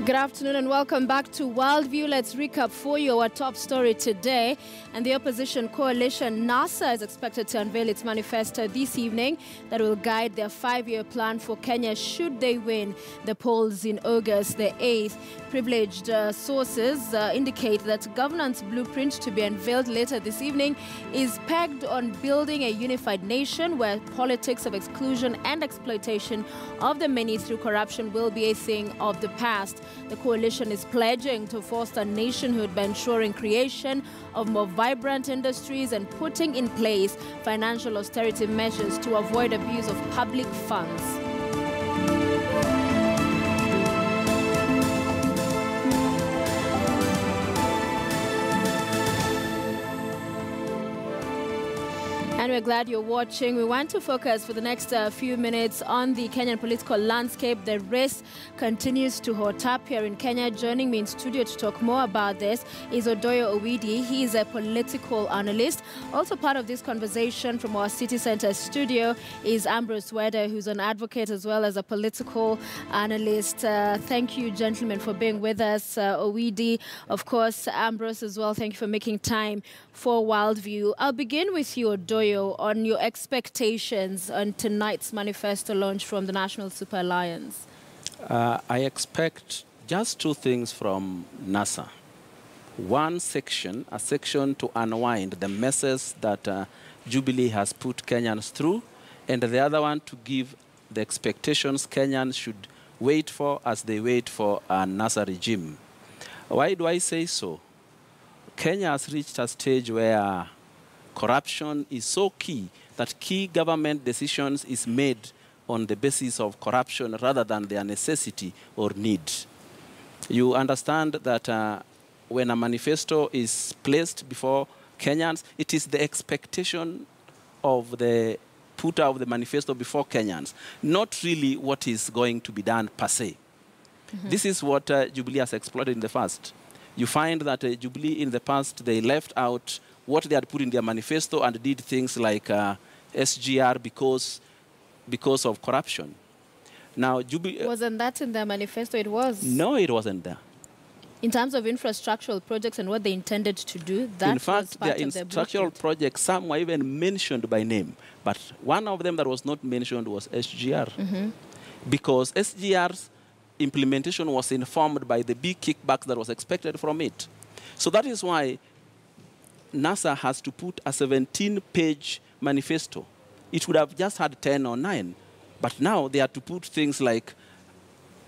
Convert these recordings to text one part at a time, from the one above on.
Good afternoon and welcome back to Worldview. Let's recap for you our top story today. And the opposition coalition NASA is expected to unveil its manifesto this evening that will guide their 5-year plan for Kenya should they win the polls in August the 8th. Privileged sources indicate that governance blueprint to be unveiled later this evening is pegged on building a unified nation where politics of exclusion and exploitation of the many through corruption will be a thing of the past. The coalition is pledging to foster nationhood by ensuring creation of more vibrant industries and putting in place financial austerity measures to avoid abuse of public funds. And we're glad you're watching. We want to focus for the next few minutes on the Kenyan political landscape. The race continues to hot up here in Kenya. Joining me in studio to talk more about this is Odoyo Owidi. He is a political analyst. Also part of this conversation from our City Center studio is Ambrose Weda, who's an advocate as well as a political analyst. Thank you, gentlemen, for being with us. Owidi, of course, Ambrose as well. Thank you for making time for Worldview. I'll begin with you, Odoyo, on your expectations on tonight's manifesto launch from the National Super Alliance. I expect just two things from NASA. One section, a section to unwind the messes that Jubilee has put Kenyans through, and the other one to give the expectations Kenyans should wait for as they wait for a NASA regime. Why do I say so? Kenya has reached a stage where corruption is so key that key government decisions is made on the basis of corruption rather than their necessity or need. You understand that when a manifesto is placed before Kenyans, it is the expectation of the putter of the manifesto before Kenyans, not really what is going to be done per se. This is what Jubilee has exploited in the past. You find that Jubilee in the past, they left out what they had put in their manifesto and did things like SGR because of corruption. Now, Jubilee... Wasn't that in their manifesto? It was. No, it wasn't there. In terms of infrastructural projects and what they intended to do, that in fact, was part their of their infrastructural projects, some were even mentioned by name. But one of them that was not mentioned was SGR. Because SGR's implementation was informed by the big kickbacks that was expected from it. So that is why NASA has to put a 17-page manifesto. It would have just had 10 or 9. But now they have to put things like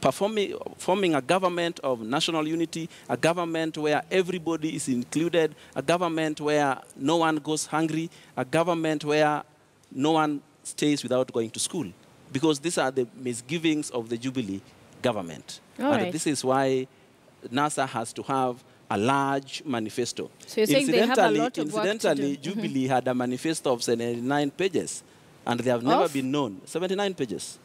forming a government of national unity, a government where everybody is included, a government where no one goes hungry, a government where no one stays without going to school. Because these are the misgivings of the Jubilee government. And this is why NASA has to have a large manifesto. So you're saying they have a lot of work to do. Incidentally, Jubilee had a manifesto of 79 pages, and they have never been known. 79 pages.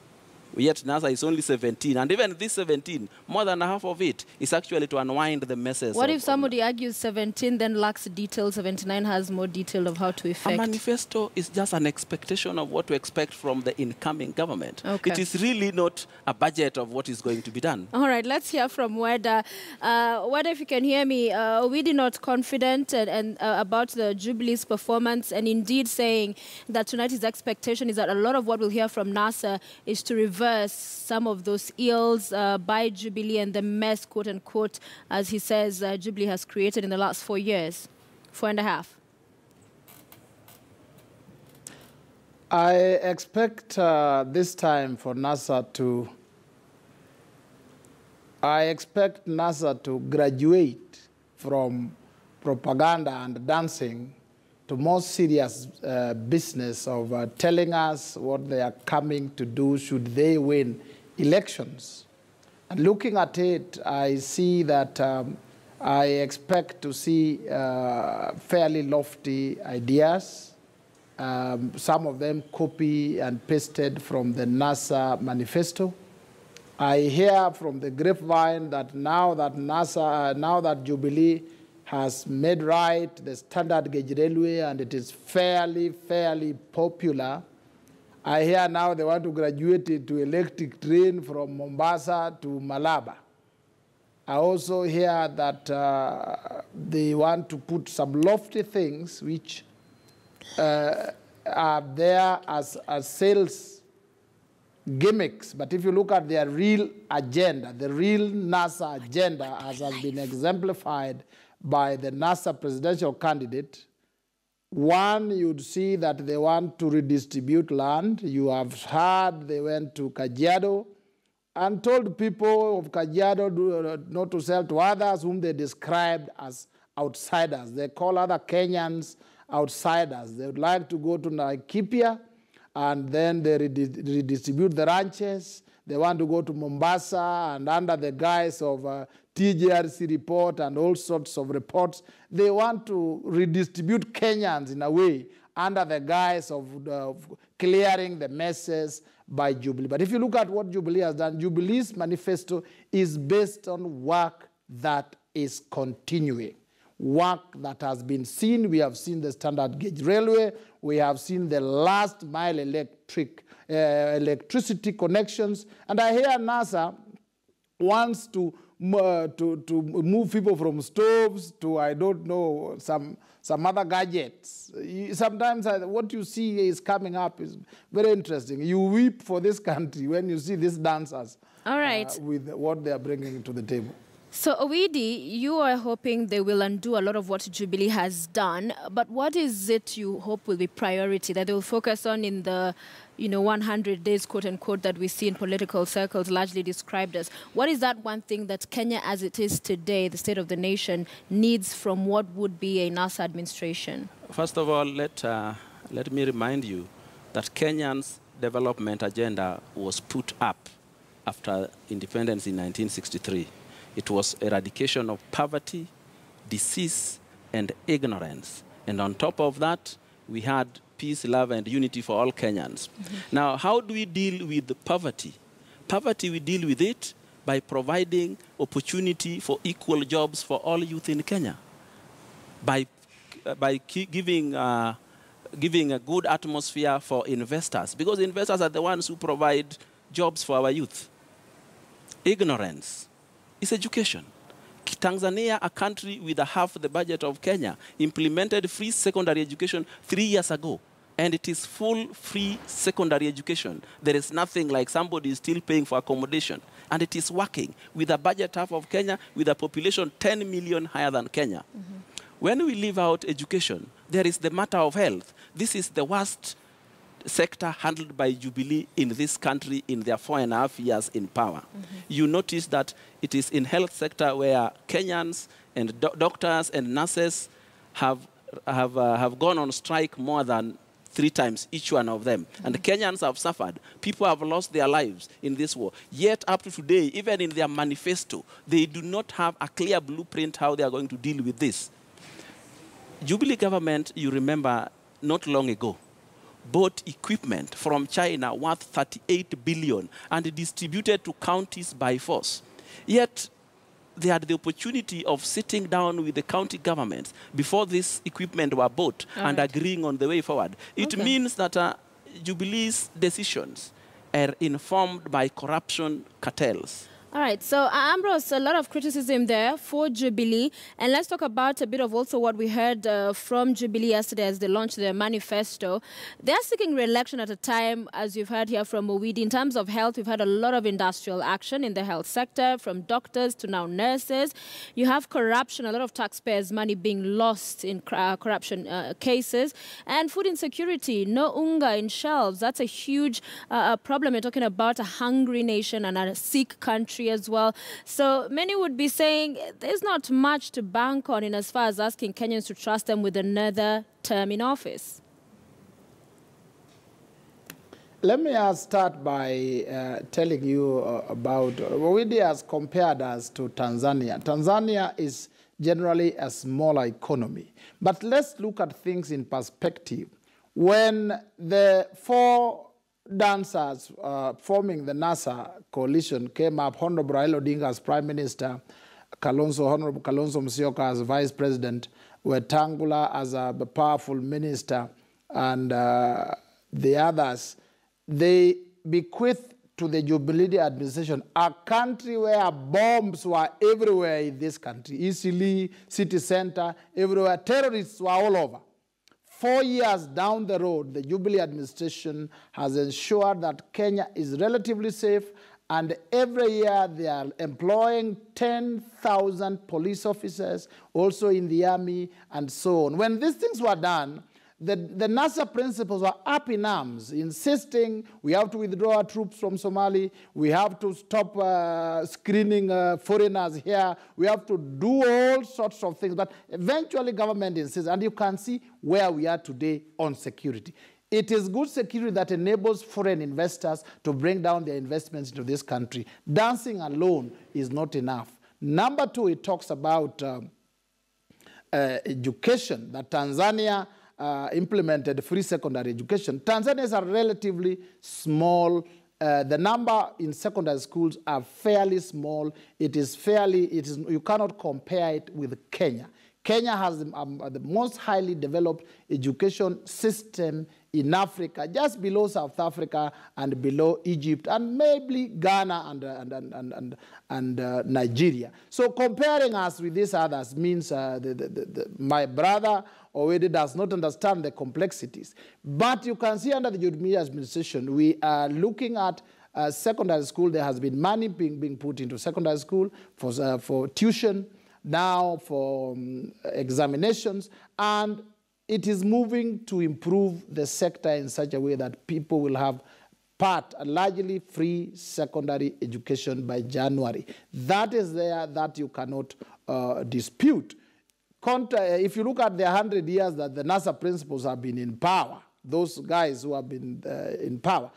Yet NASA is only 17. And even this 17, more than half of it is actually to unwind the messes. What if somebody argues 17 then lacks detail, 79 has more detail of how to effect? A manifesto is just an expectation of what to expect from the incoming government. It is really not a budget of what is going to be done. All right, let's hear from Weda. Weda, if you can hear me, we are not confident about the Jubilee's performance, and indeed saying that tonight's expectation is that a lot of what we'll hear from NASA is to reverse some of those ills by Jubilee and the mess, quote unquote, as he says, Jubilee has created in the last 4 years, 4.5. I expect this time for NASA to, graduate from propaganda and dancing to more serious business of telling us what they are coming to do should they win elections. And looking at it, I see that I expect to see fairly lofty ideas, some of them copy and pasted from the NASA manifesto. I hear from the grapevine that now that Jubilee has made right the standard gauge railway and it is fairly popular, I hear now they want to graduate it to electric train from Mombasa to Malaba. I also hear that they want to put some lofty things which are there as sales gimmicks. But if you look at their real agenda, the real NASA agenda, as has been exemplified by the NASA presidential candidate, one, you'd see that they want to redistribute land. You have heard they went to Kajiado and told people of Kajiado not to sell to others whom they described as outsiders. They call other Kenyans outsiders. They would like to go to Laikipia, and then they redistribute the ranches. They want to go to Mombasa, and under the guise of TJRC report and all sorts of reports, they want to redistribute Kenyans in a way under the guise of clearing the messes by Jubilee. But if you look at what Jubilee has done, Jubilee's manifesto is based on work that is continuing, work that has been seen. We have seen the standard gauge railway. We have seen the last mile electricity connections. And I hear NASA wants to move people from stoves to, I don't know, some other gadgets. Sometimes what you see is coming up is very interesting. You weep for this country when you see these dancers. All right. With what they are bringing to the table. So, Owidi, you are hoping they will undo a lot of what Jubilee has done, but what is it you hope will be priority that they will focus on in the 100 days, quote-unquote, that we see in political circles largely described as? What is that one thing that Kenya, as it is today, the state of the nation, needs from what would be a NASA administration? First of all, let me remind you that Kenya's development agenda was put up after independence in 1963. It was eradication of poverty, disease, and ignorance. And on top of that, we had peace, love, and unity for all Kenyans. Mm-hmm. Now, how do we deal with poverty? Poverty, we deal with it by providing opportunity for equal jobs for all youth in Kenya, by giving a good atmosphere for investors, because investors are the ones who provide jobs for our youth. Ignorance is education. Tanzania, a country with half the budget of Kenya, implemented free secondary education 3 years ago. And it is full free secondary education. There is nothing like somebody is still paying for accommodation. And it is working with a budget half of Kenya, with a population 10 million higher than Kenya. Mm-hmm. When we leave out education, there is the matter of health. This is the worst sector handled by Jubilee in this country in their 4.5 years in power. Mm-hmm. You notice that it is in health sector where Kenyans and doctors and nurses have gone on strike more than 3 times, each one of them. Mm-hmm. And Kenyans have suffered. People have lost their lives in this war. Yet up to today, even in their manifesto, they do not have a clear blueprint how they are going to deal with this. Jubilee government, you remember, not long ago, bought equipment from China worth 38 billion and distributed to counties by force. Yet, they had the opportunity of sitting down with the county governments before this equipment were bought and agreeing on the way forward. It means that Jubilee's decisions are informed by corruption cartels. All right, so Ambrose, a lot of criticism there for Jubilee. And let's talk about a bit of also what we heard from Jubilee yesterday as they launched their manifesto. They're seeking re-election at a time, as you've heard here from Owidi. In terms of health, we've had a lot of industrial action in the health sector, from doctors to now nurses. You have corruption, a lot of taxpayers' money being lost in corruption cases. And food insecurity, no unga in shelves. That's a huge problem. You're talking about a hungry nation and a sick country as well. So many would be saying there's not much to bank on in as far as asking Kenyans to trust them with another term in office. Let me start by telling you about, Owidi has compared us to Tanzania. Tanzania is generally a smaller economy. But let's look at things in perspective. When the 4 dancers forming the NASA coalition came up, Honorable Raila Odinga as Prime Minister, Honorable Kalonzo Musyoka as Vice President, Wetangula as a powerful minister, and the others, they bequeathed to the Jubilee administration, a country where bombs were everywhere in this country, Eastleigh, city center, everywhere, terrorists were all over. 4 years down the road, the Jubilee administration has ensured that Kenya is relatively safe, and every year they are employing 10,000 police officers, also in the army, and so on. When these things were done, the NASA principals were up in arms, insisting we have to withdraw our troops from Somali, we have to stop screening foreigners here, we have to do all sorts of things. But eventually government insists, and you can see where we are today on security. It is good security that enables foreign investors to bring down their investments into this country. Dancing alone is not enough. Number two, it talks about education, that Tanzania implemented free secondary education. Tanzania is a relatively small, the number in secondary schools are fairly small. You cannot compare it with Kenya. Kenya has the most highly developed education system in Africa, just below South Africa and below Egypt, and maybe Ghana and Nigeria. So comparing us with these others means my brother already does not understand the complexities. But you can see under the Jubilee administration, we are looking at secondary school. There has been money being put into secondary school for tuition, now for examinations, and it is moving to improve the sector in such a way that people will have a largely free secondary education by January. That is there, that you cannot dispute. If you look at the 100 years that the NASA principals have been in power, those guys who have been in power,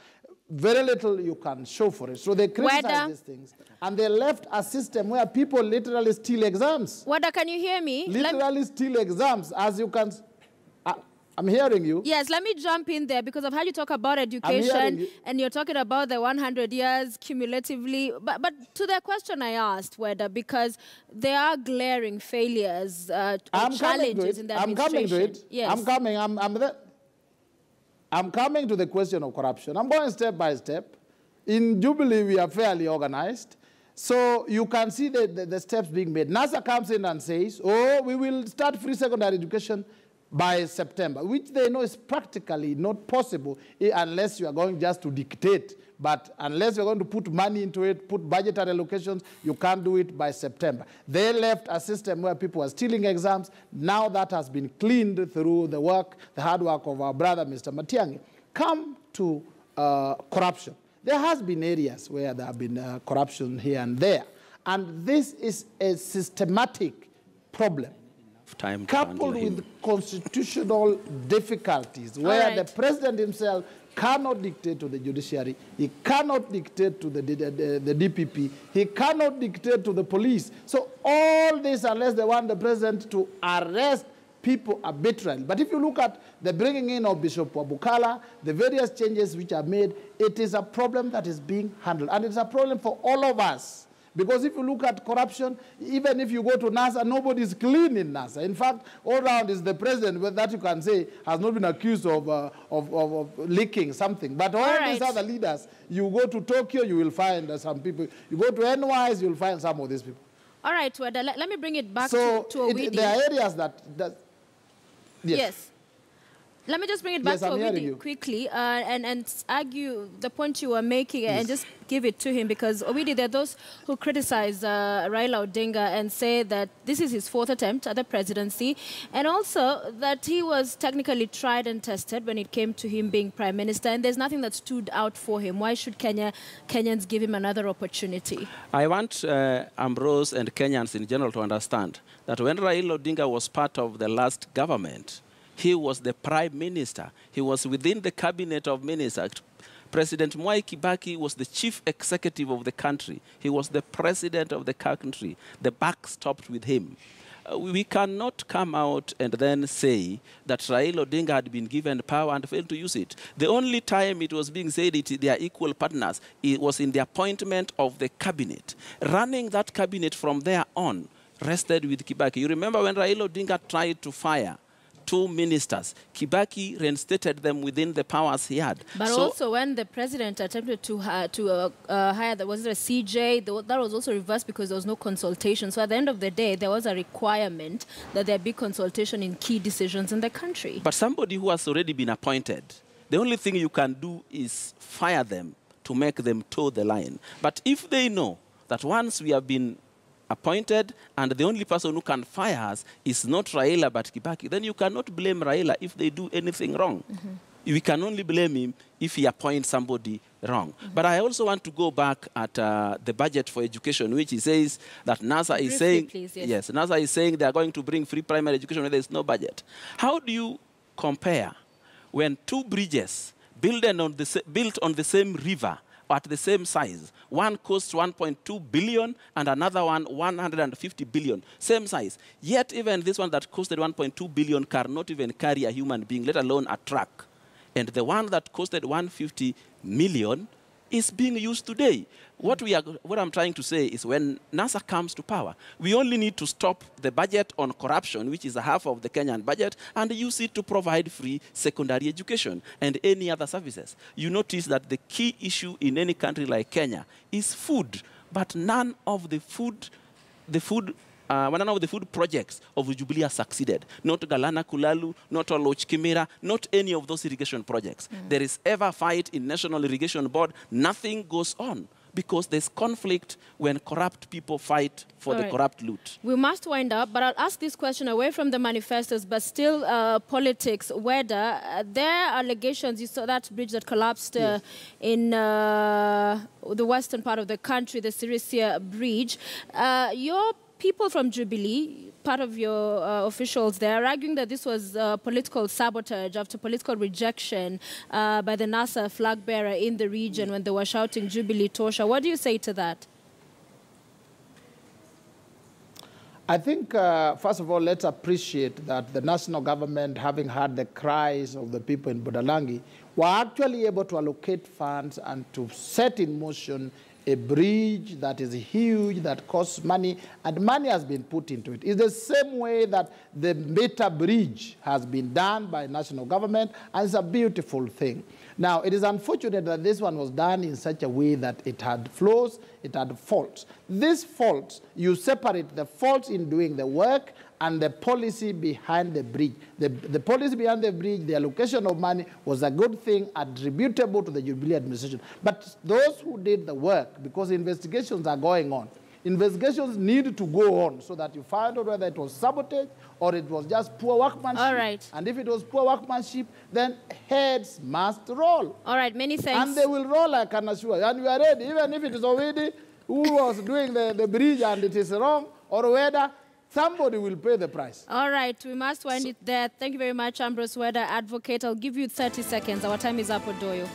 very little you can show for it. So they criticize these things. And they left a system where people literally steal exams. Weda, can you hear me? Literally steal exams, as you can... I'm hearing you. Yes, let me jump in there because I've heard you talk about education and you're talking about the 100 years cumulatively. But to the question I asked, Weda, because there are glaring failures or challenges in the administration. I'm coming to it. Yes. I'm coming to the question of corruption. I'm going step by step. In Jubilee, we are fairly organized. So you can see the steps being made. NASA comes in and says, oh, we will start free secondary education by September, which they know is practically not possible unless you are going just to dictate. But unless you're going to put money into it, put budgetary allocations, you can't do it by September. They left a system where people were stealing exams. Now that has been cleaned through the hard work of our brother, Mr. Matiang'i. Come to corruption. There has been areas where there have been corruption here and there. And this is a systematic problem, coupled with constitutional difficulties, where the president himself cannot dictate to the judiciary, he cannot dictate to the DPP, he cannot dictate to the police. So all this, unless they want the president to arrest people arbitrarily. But if you look at the bringing in of Bishop Wabukala, the various changes which are made, it is a problem that is being handled. And it's a problem for all of us. Because if you look at corruption, even if you go to NASA, nobody is clean in NASA. In fact, all around is the president that you can say has not been accused of leaking something. But all these other leaders, you go to Tokyo, you will find some people. You go to NYS, you will find some of these people. All right, Weda, let me bring it back to Owidi. There are areas that yes. Let me just bring it back to Owidi quickly and argue the point you were making and just give it to him, because Owidi, there are those who criticize Raila Odinga and say that this is his 4th attempt at the presidency, and also that he was technically tried and tested when it came to him being prime minister, and there's nothing that stood out for him. Why should Kenyans give him another opportunity? I want Ambrose and Kenyans in general to understand that when Raila Odinga was part of the last government, he was the prime minister. He was within the cabinet of ministers. President Mwai Kibaki was the chief executive of the country. He was the president of the country. The buck stopped with him. We cannot come out and then say that Raila Odinga had been given power and failed to use it. The only time it was being said they are equal partners, it was in the appointment of the cabinet. Running that cabinet from there on rested with Kibaki. You remember when Raila Odinga tried to fire 2 ministers. Kibaki reinstated them within the powers he had. But so, also when the president attempted to hire, was it a CJ, that was also reversed because there was no consultation. So at the end of the day, there was a requirement that there be consultation in key decisions in the country. But somebody who has already been appointed, the only thing you can do is fire them to make them toe the line. But if they know that once we have been appointed and the only person who can fire us is not Raila but Kibaki, then you cannot blame Raila if they do anything wrong. We can only blame him if he appoints somebody wrong. But I also want to go back at the budget for education, which he says that NASA is saying, please, yes, NASA is saying they are going to bring free primary education when there is no budget. How do you compare when 2 bridges built on the same river at the same size? One costs 1.2 billion and another one 150 billion. Same size. Yet even this one that costed 1.2 billion cannot even carry a human being, let alone a truck. And the one that costed 150 million is being used today. What I'm trying to say is when NASA comes to power, we only need to stop the budget on corruption, which is half of the Kenyan budget, and use it to provide free secondary education and any other services. You notice that the key issue in any country like Kenya is food, but none of the food projects of Jubilee has succeeded. Not Galana Kulalu, not Oloch Kimera, not any of those irrigation projects. There is ever a fight in National Irrigation Board. Nothing goes on because there's conflict when corrupt people fight for the corrupt loot. We must wind up, but I'll ask this question away from the manifestos, but still politics. Weda, there are allegations, you saw that bridge that collapsed in the western part of the country, the Sirisia Bridge. Your people from Jubilee, part of your officials there, are arguing that this was political sabotage after political rejection by the NASA flag bearer in the region when they were shouting Jubilee Tosha. What do you say to that? I think, first of all, let's appreciate that the national government, having heard the cries of the people in Budalangi, were actually able to allocate funds and to set in motion a bridge that is huge, that costs money, and money has been put into it. It's the same way that the Meta Bridge has been done by national government, and it's a beautiful thing. Now, it is unfortunate that this one was done in such a way that it had flaws, it had faults. These faults, you separate the faults in doing the work and the policy behind the bridge. The policy behind the bridge, the allocation of money, was a good thing attributable to the Jubilee administration. But those who did the work, because investigations are going on, investigations need to go on so that you find out whether it was sabotage or it was just poor workmanship. All right. And if it was poor workmanship, then heads must roll. All right, many thanks. And they will roll, I can assure you. And we are ready, even if it is already who was doing the bridge and it is wrong, or whether somebody will pay the price. All right, we must wind it there. Thank you very much, Ambrose Weda, advocate. I'll give you 30 seconds. Our time is up, Odoyo.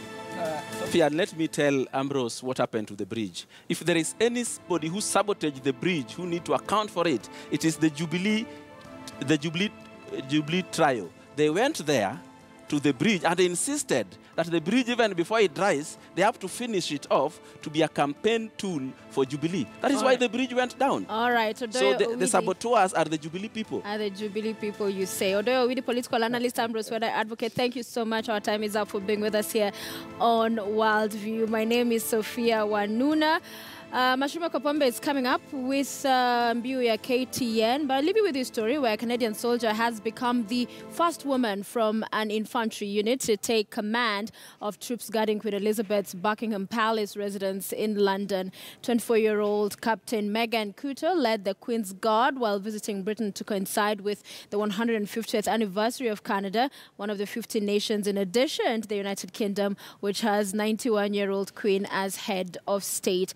Sophia, let me tell Ambrose what happened to the bridge. If there is anybody who sabotaged the bridge, who need to account for it, it is the Jubilee trial. They went there to the bridge and they insisted that the bridge, even before it dries, they have to finish it off to be a campaign tool for Jubilee. That is why the bridge went down. All right. So the saboteurs are the Jubilee people. Are the Jubilee people, you say. Odoyo Wida, political analyst, Ambrose Weda, advocate. Thank you so much. Our time is up for being with us here on Worldview. My name is Sophia Wanuna. Mashuma Kapombe is coming up with Mbiu KTN, but I'll leave you with this story where a Canadian soldier has become the first woman from an infantry unit to take command of troops guarding Queen Elizabeth's Buckingham Palace residence in London. 24-year-old Captain Megan Couto led the Queen's Guard while visiting Britain to coincide with the 150th anniversary of Canada, one of the 15 nations in addition to the United Kingdom, which has 91-year-old Queen as head of state.